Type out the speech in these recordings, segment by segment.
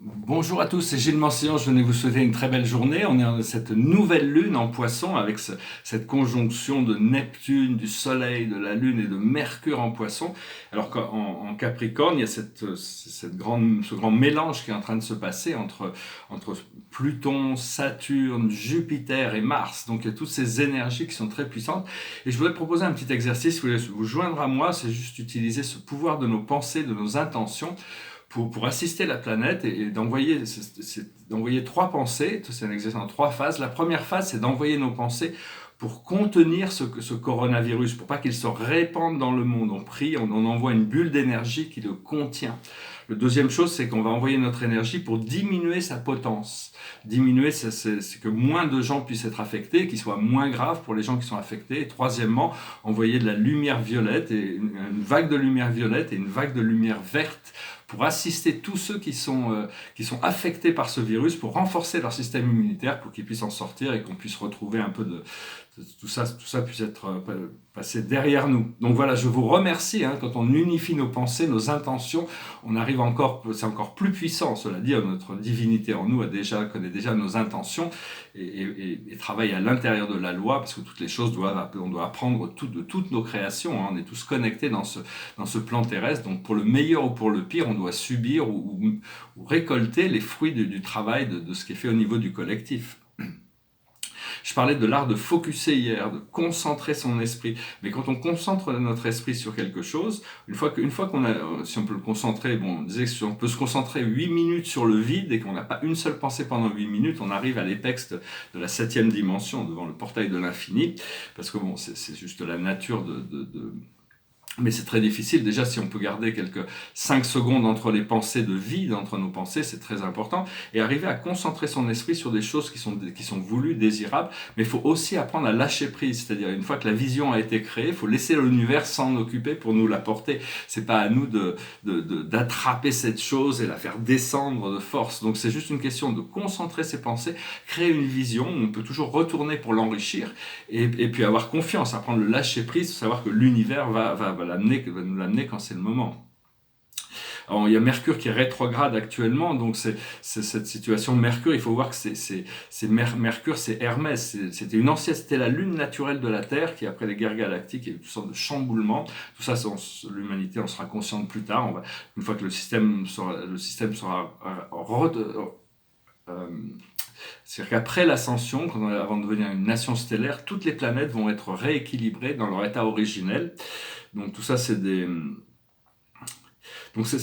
Bonjour à tous, c'est Gilles Mancillon, je venais vous souhaiter une très belle journée. On est dans cette nouvelle lune en Poisson avec cette conjonction de Neptune, du Soleil, de la Lune et de Mercure en Poisson. Alors qu'en Capricorne, il y a ce grand mélange qui est en train de se passer entre Pluton, Saturne, Jupiter et Mars. Donc il y a toutes ces énergies qui sont très puissantes. Et je voudrais proposer un petit exercice, vous voulez vous joindre à moi, c'est juste utiliser ce pouvoir de nos pensées, de nos intentions pour assister la planète et d'envoyer trois pensées. C'est un exercice en trois phases. La première phase, c'est d'envoyer nos pensées pour contenir ce coronavirus, pour pas qu'il se répande dans le monde. On prie, on envoie une bulle d'énergie qui le contient. La deuxième chose, c'est qu'on va envoyer notre énergie pour diminuer sa potence. Diminuer, c'est que moins de gens puissent être affectés, qu'ils soient moins graves pour les gens qui sont affectés. Et troisièmement, envoyer de la lumière violette, et une vague de lumière violette et une vague de lumière verte pour assister tous ceux qui sont affectés par ce virus, pour renforcer leur système immunitaire, pour qu'ils puissent en sortir et qu'on puisse retrouver un peu de tout ça puisse être passé derrière nous. Donc voilà, je vous remercie. Quand on unifie nos pensées, nos intentions, c'est encore plus puissant. Cela dit, notre divinité en nous connaît déjà nos intentions et travaille à l'intérieur de la loi, parce que toutes les choses on doit apprendre de toutes nos créations. On est tous connectés dans ce plan terrestre. Donc pour le meilleur ou pour le pire, on doit subir ou récolter les fruits du travail de ce qui est fait au niveau du collectif. Je parlais de l'art de focuser hier, de concentrer son esprit. Mais quand on concentre notre esprit sur quelque chose, si on peut le concentrer, on disait que si on peut se concentrer 8 minutes sur le vide et qu'on n'a pas une seule pensée pendant 8 minutes, on arrive à l'apex de la 7e dimension, devant le portail de l'infini. Parce que c'est juste la nature mais c'est très difficile. Déjà, si on peut garder quelques 5 secondes entre les pensées, de vide entre nos pensées, c'est très important. Et arriver à concentrer son esprit sur des choses qui sont voulues, désirables. Mais il faut aussi apprendre à lâcher prise. C'est-à-dire, une fois que la vision a été créée, il faut laisser l'univers s'en occuper pour nous l'apporter. C'est pas à nous d'attraper cette chose et la faire descendre de force. Donc c'est juste une question de concentrer ses pensées, créer une vision. On peut toujours retourner pour l'enrichir et puis avoir confiance, apprendre le lâcher prise, savoir que l'univers va nous l'amener quand c'est le moment. Alors, il y a Mercure qui est rétrograde actuellement, donc c'est cette situation Mercure. Il faut voir que Mercure, c'est Hermès. C'était la lune naturelle de la Terre qui, après les guerres galactiques, il y a eu toutes sortes de chamboulements. Tout ça, l'humanité en sera consciente plus tard. Une fois que le système sera c'est-à-dire qu'après l'ascension, avant de devenir une nation stellaire, toutes les planètes vont être rééquilibrées dans leur état originel. Donc tout ça, c'est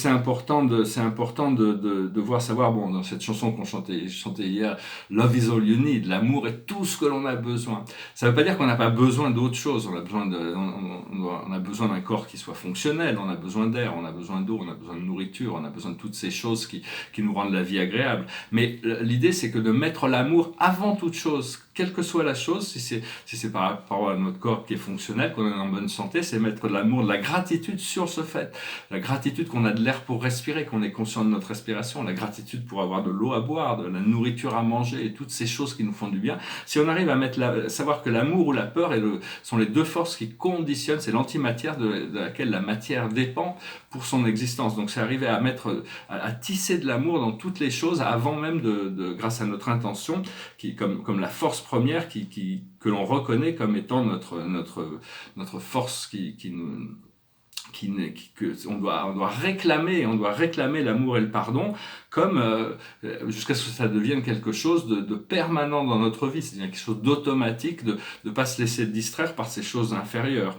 important de voir, savoir, dans cette chanson qu'on chantait hier, Love is all you need, l'amour est tout ce que l'on a besoin. Ça ne veut pas dire qu'on n'a pas besoin d'autre chose, on a besoin d'un corps qui soit fonctionnel, on a besoin d'air, on a besoin d'eau, on a besoin de nourriture, on a besoin de toutes ces choses qui nous rendent la vie agréable. Mais l'idée, c'est que de mettre l'amour avant toute chose, quelle que soit la chose, si c'est par rapport à notre corps qui est fonctionnel, qu'on est en bonne santé, c'est mettre de l'amour, de la gratitude sur ce fait. La gratitude qu'on a de l'air pour respirer, qu'on est conscient de notre respiration, la gratitude pour avoir de l'eau à boire, de la nourriture à manger et toutes ces choses qui nous font du bien. Si on arrive à savoir que l'amour ou la peur sont les deux forces qui conditionnent, c'est l'antimatière de laquelle la matière dépend pour son existence. Donc c'est arriver à tisser de l'amour dans toutes les choses avant même grâce à notre intention, comme la force première que l'on reconnaît comme étant notre force on doit réclamer l'amour et le pardon jusqu'à ce que ça devienne quelque chose de permanent dans notre vie, c'est-à-dire quelque chose d'automatique, de ne pas se laisser distraire par ces choses inférieures.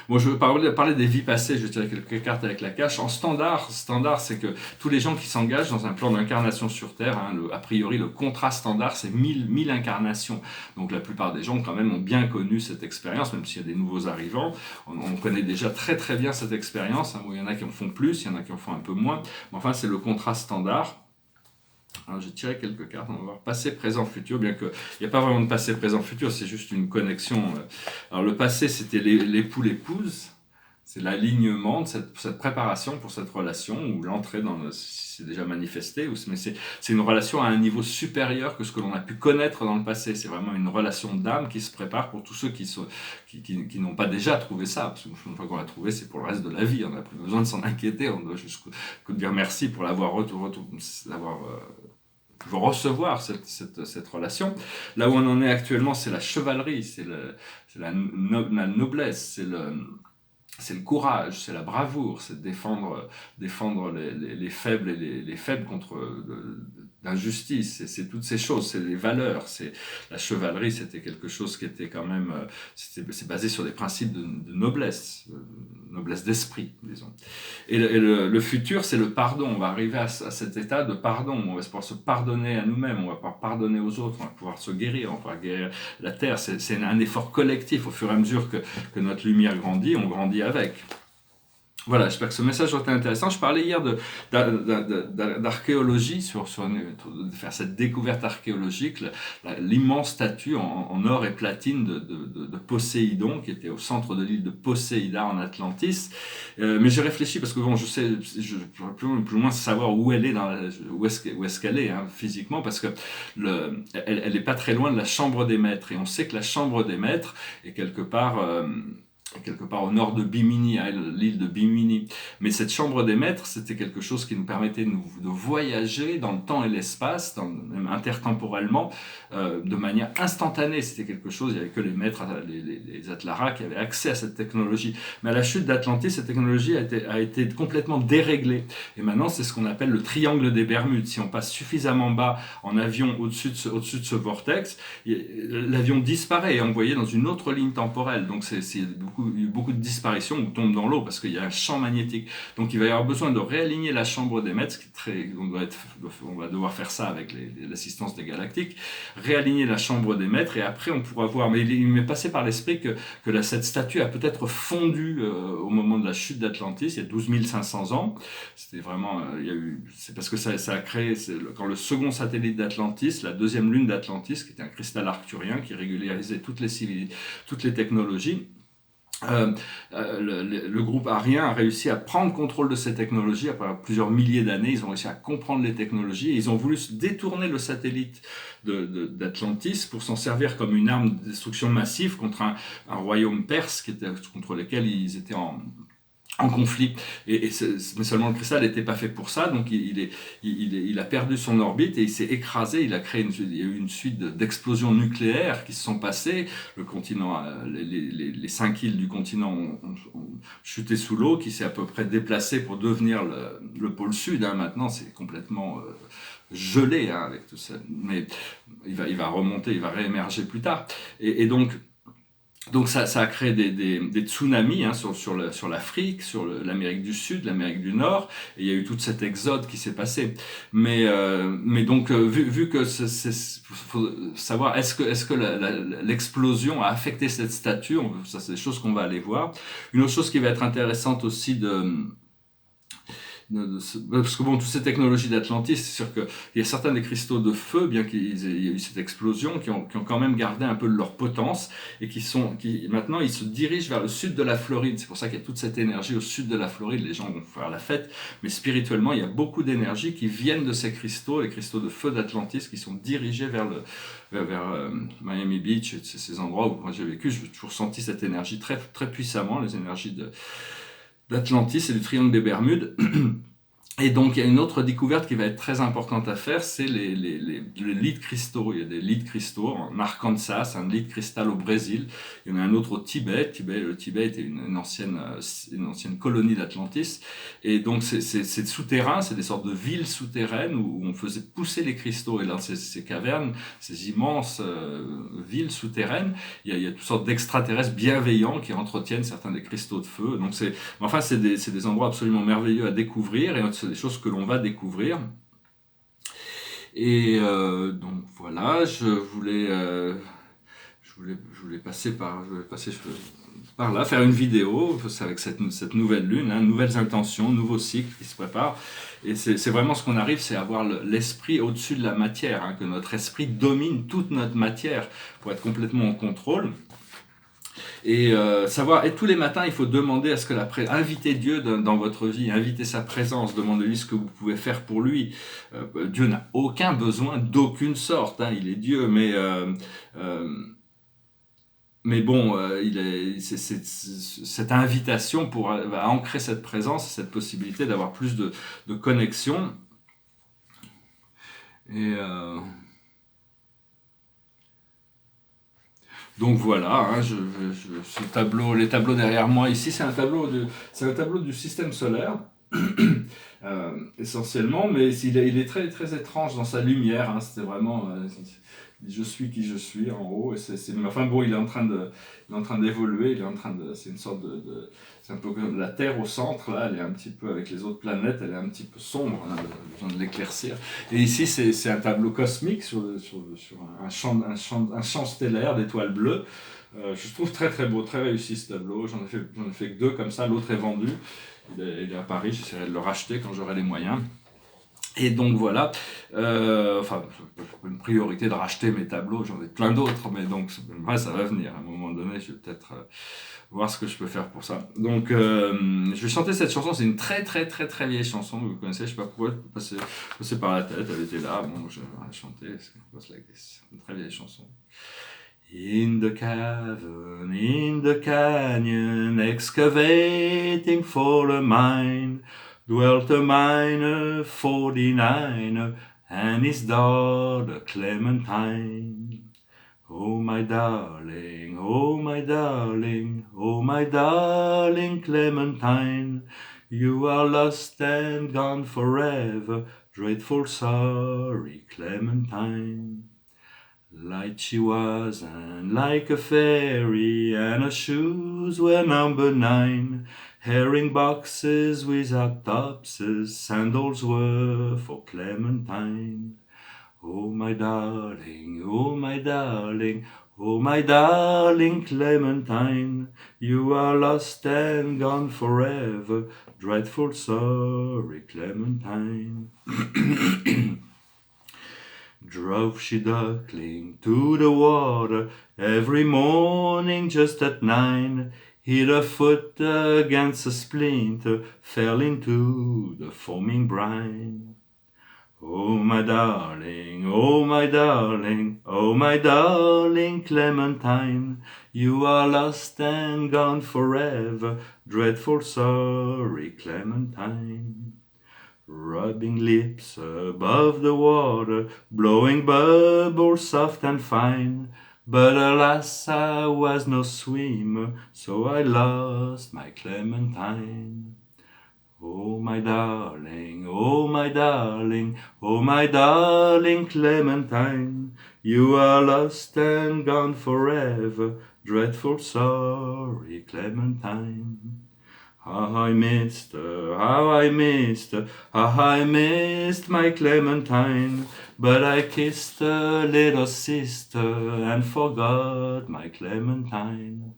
Je veux parler des vies passées. Je vais tirer quelques cartes avec la cache. En standard, c'est que tous les gens qui s'engagent dans un plan d'incarnation sur Terre, a priori, le contrat standard, c'est 1000 incarnations. Donc la plupart des gens, quand même, ont bien connu cette expérience, même s'il y a des nouveaux arrivants. On connaît déjà très très bien cette expérience. Il y en a qui en font plus, il y en a qui en font un peu moins. Mais enfin, c'est le contrat standard. Alors, j'ai tiré quelques cartes, on va voir passé, présent, futur, bien qu'il n'y a pas vraiment de passé, présent, futur, c'est juste une connexion. Alors le passé, c'était l'époux, l'épouse, C'est l'alignement de cette préparation pour cette relation, ou l'entrée dans le, c'est déjà manifesté, mais c'est une relation à un niveau supérieur que ce que l'on a pu connaître dans le passé. C'est vraiment une relation d'âme qui se prépare pour tous ceux qui n'ont pas déjà trouvé ça. Parce que une fois qu'on l'a trouvé, c'est pour le reste de la vie. On n'a plus besoin de s'en inquiéter. On doit juste que dire merci pour l'avoir recevoir cette relation. Là où on en est actuellement, c'est la chevalerie, c'est la noblesse, c'est le courage, c'est la bravoure, c'est défendre les faibles et les faibles contre l'injustice, c'est toutes ces choses, c'est les valeurs, c'est la chevalerie, c'était quelque chose qui était quand même, c'est basé sur des principes de noblesse, noblesse d'esprit, disons. Et le futur, c'est le pardon. On va arriver à cet état de pardon. On va pouvoir se pardonner à nous-mêmes, on va pouvoir pardonner aux autres, on va pouvoir se guérir, on va pouvoir guérir la terre. C'est un effort collectif. Au fur et à mesure que notre lumière grandit, on grandit avec. Voilà, j'espère que ce message a été intéressant. Je parlais hier d'archéologie, de faire cette découverte archéologique, l'immense statue en or et platine de Poséidon, qui était au centre de l'île de Poséida en Atlantis. Mais j'ai réfléchi parce que bon, je pourrais plus ou moins savoir où elle est, où est-ce qu'elle est, hein, physiquement, parce que elle est pas très loin de la chambre des maîtres. Et on sait que la chambre des maîtres est quelque part au nord de Bimini, hein, l'île de Bimini. Mais cette chambre des maîtres, c'était quelque chose qui nous permettait de voyager dans le temps et l'espace, même intertemporellement, de manière instantanée. C'était quelque chose, il n'y avait que les maîtres, les Atlaras qui avaient accès à cette technologie. Mais à la chute d'Atlantis, cette technologie a été complètement déréglée. Et maintenant, c'est ce qu'on appelle le triangle des Bermudes. Si on passe suffisamment bas en avion au-dessus de ce vortex, l'avion disparaît et est envoyé dans une autre ligne temporelle. Donc c'est beaucoup de disparitions ou tombe dans l'eau parce qu'il y a un champ magnétique. Donc il va y avoir besoin de réaligner la chambre des maîtres, on va devoir faire ça avec l'assistance des galactiques, réaligner la chambre des maîtres et après on pourra voir. Mais il m'est passé par l'esprit que cette statue a peut-être fondu au moment de la chute d'Atlantis, il y a 12 500 ans. C'était vraiment, c'est parce que ça a créé, quand le second satellite d'Atlantis, la deuxième lune d'Atlantis, qui était un cristal arcturien qui régularisait toutes les technologies, le groupe arien a réussi à prendre contrôle de ces technologies après plusieurs milliers d'années. Ils ont réussi à comprendre les technologies et ils ont voulu détourner le satellite d'Atlantis pour s'en servir comme une arme de destruction massive contre un royaume perse contre lequel ils étaient en conflit, mais seulement le cristal n'était pas fait pour ça, donc il a perdu son orbite et il s'est écrasé, il y a eu une suite d'explosions nucléaires qui se sont passées, le continent, les 5 îles du continent ont chuté sous l'eau, qui s'est à peu près déplacé pour devenir le pôle sud, hein. Maintenant c'est complètement gelé, hein, avec tout ça, mais il va remonter, il va réémerger plus tard, et donc ça a créé des tsunamis, hein, sur l'Afrique, sur l'Amérique du Sud, l'Amérique du Nord, et il y a eu tout cet exode qui s'est passé. Mais donc vu que faut savoir est-ce que l'explosion a affecté cette statue, ça c'est des choses qu'on va aller voir. Une autre chose qui va être intéressante aussi parce que bon, toutes ces technologies d'Atlantis, c'est sûr qu'il y a certains des cristaux de feu, bien qu'il y ait eu cette explosion, qui ont quand même gardé un peu de leur potence, et qui maintenant, ils se dirigent vers le sud de la Floride. C'est pour ça qu'il y a toute cette énergie au sud de la Floride. Les gens vont faire la fête, mais spirituellement, il y a beaucoup d'énergie qui viennent de ces cristaux, les cristaux de feu d'Atlantis, qui sont dirigés vers Miami Beach, et ces endroits où moi j'ai vécu. J'ai toujours senti cette énergie très, très puissamment, les énergies d'Atlantis et du triangle des Bermudes. Et donc, il y a une autre découverte qui va être très importante à faire, c'est les lits de cristaux. Il y a des lits de cristaux en Arkansas, un lit de cristal au Brésil. Il y en a un autre au Tibet. Le Tibet était une ancienne colonie d'Atlantis. Et donc, c'est souterrain, c'est des sortes de villes souterraines où on faisait pousser les cristaux. Et dans ces cavernes, ces immenses villes souterraines, il y a toutes sortes d'extraterrestres bienveillants qui entretiennent certains des cristaux de feu. Donc, c'est des endroits absolument merveilleux à découvrir. Et c'est des choses que l'on va découvrir. Et donc voilà, je voulais passer par là, faire une vidéo avec cette nouvelle lune, hein, nouvelles intentions, nouveau cycle qui se prépare. Et c'est vraiment ce qu'on arrive, c'est avoir l'esprit au-dessus de la matière, hein, que notre esprit domine toute notre matière pour être complètement en contrôle. Et savoir, et tous les matins, il faut demander à ce que inviter Dieu dans votre vie, inviter sa présence, demandez-lui ce que vous pouvez faire pour lui. Dieu n'a aucun besoin d'aucune sorte, hein, il est Dieu, euh, mais bon, cette invitation va ancrer cette présence, cette possibilité d'avoir plus de connexion. Et donc voilà, hein, les tableaux derrière moi ici, c'est un tableau du système solaire. Essentiellement, mais il est très très étrange dans sa lumière, hein, c'était vraiment je suis qui je suis en haut, enfin bon, il est en train d'évoluer, c'est une sorte c'est un peu comme la Terre au centre, là, elle est un petit peu avec les autres planètes, elle est un petit peu sombre, on a besoin de l'éclaircir. Et ici, c'est un tableau cosmique sur un champ stellaire d'étoiles bleues. Je trouve très très beau, très réussi ce tableau. J'en ai fait que 2 comme ça, l'autre est vendu. Il est à Paris, j'essaierai de le racheter quand j'aurai les moyens. Et donc voilà, enfin, une priorité de racheter mes tableaux, j'en ai plein d'autres, mais donc ça va venir. À un moment donné, je vais peut-être voir ce que je peux faire pour ça. Donc je vais chanter cette chanson, c'est une très très très très vieille chanson, vous connaissez, je sais pas pourquoi, passer par la tête, elle était là, bon, je vais la chanter, c'est une très vieille chanson. In the cavern, in the canyon, excavating for a mine, dwelt a miner, 49er, and his daughter Clementine. Oh my darling, oh my darling, oh my darling Clementine, you are lost and gone forever, dreadful sorry Clementine. Light she was and like a fairy, and her shoes were number 9. Herring boxes without topses, sandals were for Clementine. Oh my darling, oh my darling, oh my darling Clementine, you are lost and gone forever, dreadful sorry Clementine. Drove she duckling to the water every morning just at 9, hit her foot against a splinter, fell into the foaming brine. Oh my darling, oh my darling, oh my darling Clementine, you are lost and gone forever, dreadful sorry Clementine. Rubbing lips above the water, blowing bubbles soft and fine, but alas, I was no swimmer, so I lost my Clementine. Oh my darling, oh my darling, oh my darling Clementine, you are lost and gone forever, dreadful sorry Clementine. How I missed her, how I missed her, how I missed my Clementine, but I kissed her little sister and forgot my Clementine.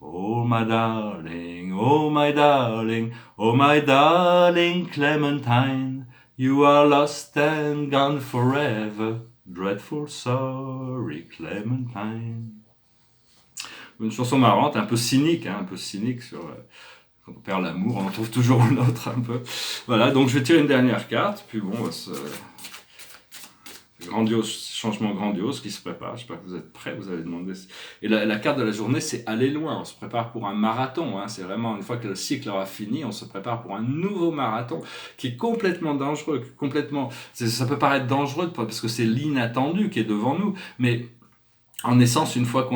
Oh my darling, oh my darling, oh my darling Clementine, you are lost and gone forever, dreadful sorry Clementine. Une chanson marrante, un peu cynique sur quand on perd l'amour, on en trouve toujours une autre un peu. Voilà, donc je vais tirer une dernière carte, puis bon, changement grandiose qui se prépare. J'espère que vous êtes prêts, vous avez demandé. Et la carte de la journée, c'est aller loin. On se prépare pour un marathon. Hein. C'est vraiment, une fois que le cycle aura fini, on se prépare pour un nouveau marathon qui est complètement dangereux. Ça peut paraître dangereux parce que c'est l'inattendu qui est devant nous, mais en essence, une fois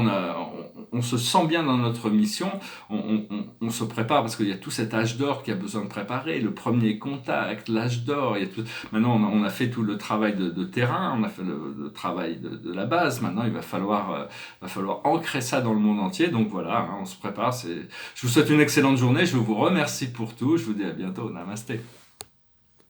on se sent bien dans notre mission, on se prépare parce qu'il y a tout cet âge d'or qui a besoin de préparer, le premier contact, l'âge d'or. Maintenant, on a fait tout le travail de terrain, on a fait le travail de la base. Maintenant, il va falloir ancrer ça dans le monde entier. Donc voilà, hein, on se prépare. Je vous souhaite une excellente journée. Je vous remercie pour tout. Je vous dis à bientôt. Namasté.